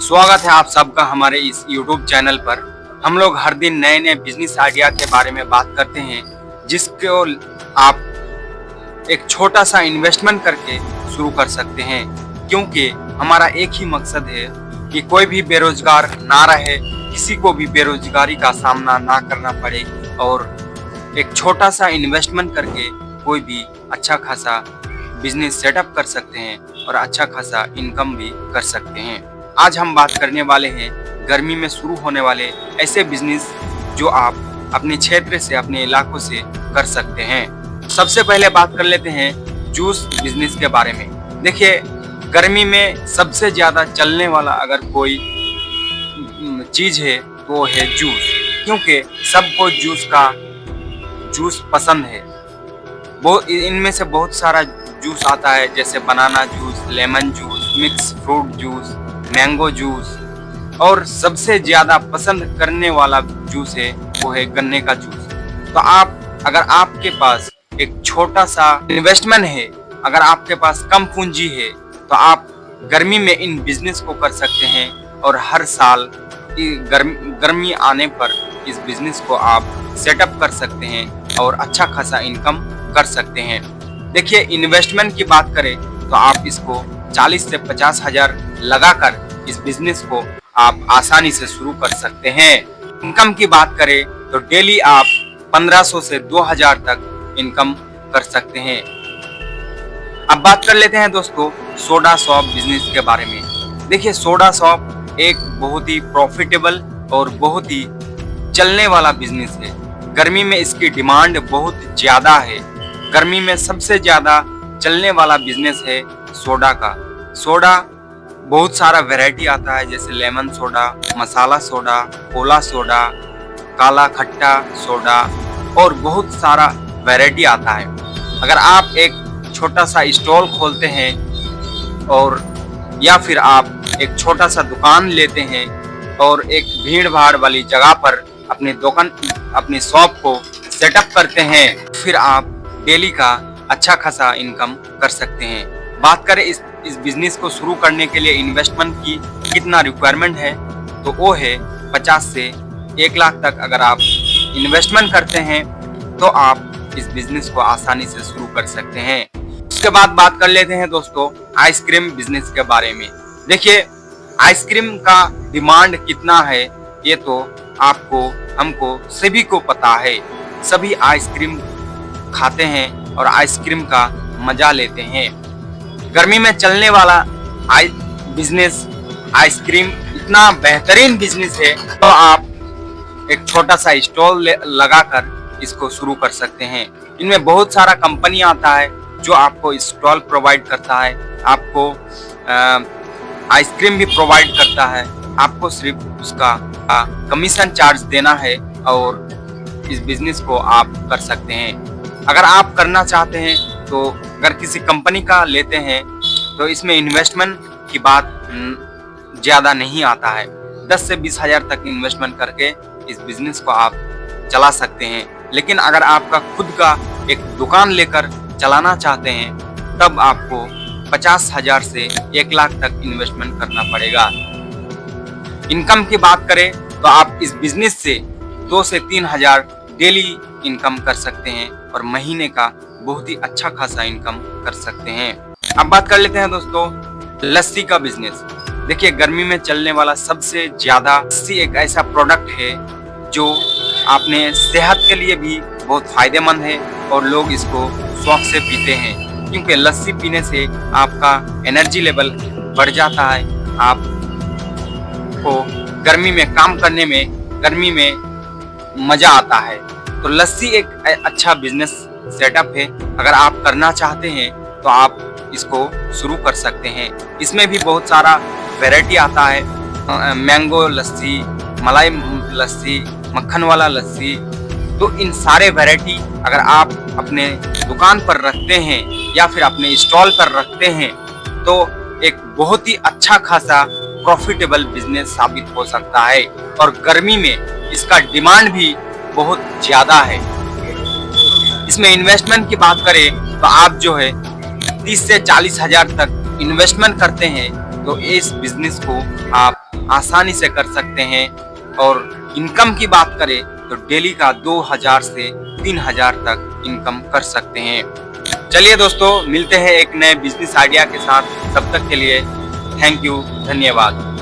स्वागत है आप सबका हमारे इस YouTube चैनल पर। हम लोग हर दिन नए नए बिजनेस आइडिया के बारे में बात करते हैं, जिसको आप एक छोटा सा इन्वेस्टमेंट करके शुरू कर सकते हैं। क्योंकि हमारा एक ही मकसद है कि कोई भी बेरोजगार ना रहे, किसी को भी बेरोजगारी का सामना ना करना पड़े और एक छोटा सा इन्वेस्टमेंट करके कोई भी अच्छा खासा बिजनेस सेटअप कर सकते हैं और अच्छा खासा इनकम भी कर सकते हैं। आज हम बात करने वाले हैं गर्मी में शुरू होने वाले ऐसे बिजनेस जो आप अपने क्षेत्र से, अपने इलाकों से कर सकते हैं। सबसे पहले बात कर लेते हैं जूस बिजनेस के बारे में। देखिए, गर्मी में सबसे ज्यादा चलने वाला अगर कोई चीज है तो वो है जूस। क्योंकि सबको जूस पसंद है। वो इनमें से बहुत सारा जूस आता है, जैसे banana juice, lemon juice, mix fruit juice, mango juice, और सबसे ज्यादा पसंद करने वाला जूस है वो है गन्ने का जूस। तो अगर आपके पास एक छोटा सा इन्वेस्टमेंट है, अगर आपके पास कम पूंजी है, तो आप गर्मी में इन बिजनेस को कर सकते हैं और हर साल गर्मी आने पर इस बिजनेस को आप सेटअप कर सकते हैं और अच्छा खासा इनकम कर सकते हैं। देखिए, इन्वेस्टमेंट की बात करें तो आप इसको 40 से 50 हजार लगाकर इस बिजनेस को आप आसानी से शुरू कर सकते हैं। इनकम की बात करें तो डेली आप 1500 से 2000 तक इनकम कर सकते हैं। अब बात कर लेते हैं दोस्तों सोडा शॉप बिजनेस के बारे में। देखिए, सोडा शॉप एक बहुत ही प्रॉफिटेबल और बहुत ही चलने वाला बिजनेस है। गर्मी में इसकी डिमांड बहुत ज्यादा है। गर्मी में सबसे ज्यादा चलने वाला बिजनेस है सोडा का। सोडा बहुत सारा वैरायटी आता है, जैसे लेमन सोडा, मसाला सोडा, कोला सोडा, काला खट्टा सोडा, और बहुत सारा वैरायटी आता है। अगर आप एक छोटा सा स्टॉल खोलते हैं और या फिर आप एक छोटा सा दुकान लेते हैं और एक भीड़ भाड़ वाली जगह पर अपनी शॉप को सेटअप करते हैं, फिर आप डेली का अच्छा खासा इनकम कर सकते हैं। बात करें इस बिजनेस को शुरू करने के लिए इन्वेस्टमेंट की कितना रिक्वायरमेंट है, तो वो है 50 से 1 लाख तक। अगर आप इन्वेस्टमेंट करते हैं तो आप इस बिजनेस को आसानी से शुरू कर सकते हैं। उसके बाद बात कर लेते हैं दोस्तों आइसक्रीम बिजनेस के बारे में। देखिए, आइसक्रीम का डिमांड कितना है ये तो हमको सभी को पता है। सभी आइसक्रीम खाते हैं और आइसक्रीम का मजा लेते हैं। गर्मी में चलने वाला बिजनेस आइसक्रीम इतना बेहतरीन बिजनेस है, तो आप एक छोटा सा स्टॉल लगाकर इसको शुरू कर सकते हैं। इनमें बहुत सारा कंपनी आता है जो आपको स्टॉल प्रोवाइड करता है, आपको आइसक्रीम भी प्रोवाइड करता है। आपको सिर्फ उसका कमीशन चार्ज देना है और इस बिजनेस को आप कर सकते हैं। अगर आप करना चाहते हैं तो अगर किसी कंपनी का लेते हैं तो इसमें इन्वेस्टमेंट की बात ज़्यादा नहीं आता है। 10 से 20 हजार तक इन्वेस्टमेंट करके इस बिजनेस को आप चला सकते हैं। लेकिन अगर आपका खुद का एक दुकान लेकर चलाना चाहते हैं तब आपको 50 हजार से 1 लाख तक इन्वेस्टमेंट करना पड़ेगा। इनकम की बात करें तो आप इस बिजनेस से 2 से 3 हजार डेली इनकम कर सकते हैं और महीने का बहुत ही अच्छा खासा इनकम कर सकते हैं। अब बात कर लेते हैं दोस्तों लस्सी का बिजनेस। देखिए, गर्मी में चलने वाला सबसे ज्यादा लस्सी एक ऐसा प्रोडक्ट है जो आपने सेहत के लिए भी बहुत फायदेमंद है और लोग इसको शौक से पीते हैं। क्योंकि लस्सी पीने से आपका एनर्जी लेवल बढ़ जाता है, आपको गर्मी में काम करने में गर्मी में मजा आता है। तो लस्सी एक अच्छा बिजनेस सेटअप है। अगर आप करना चाहते हैं तो आप इसको शुरू कर सकते हैं। इसमें भी बहुत सारा वैरायटी आता है, मैंगो लस्सी, मलाई लस्सी, मक्खन वाला लस्सी। तो इन सारे वैरायटी अगर आप अपने दुकान पर रखते हैं या फिर अपने स्टॉल पर रखते हैं तो एक बहुत ही अच्छा खासा प्रॉफिटेबल बिजनेस साबित हो सकता है। और गर्मी में इसका डिमांड भी बहुत ज्यादा है। इसमें इन्वेस्टमेंट की बात करें तो आप जो है 30 से 40 हजार तक इन्वेस्टमेंट करते हैं तो इस बिजनेस को आप आसानी से कर सकते हैं। और इनकम की बात करें तो डेली का 2000 से 3000 तक इनकम कर सकते हैं। चलिए दोस्तों, मिलते हैं एक नए बिजनेस आइडिया के साथ। तब तक के लिए थैंक यू, धन्यवाद।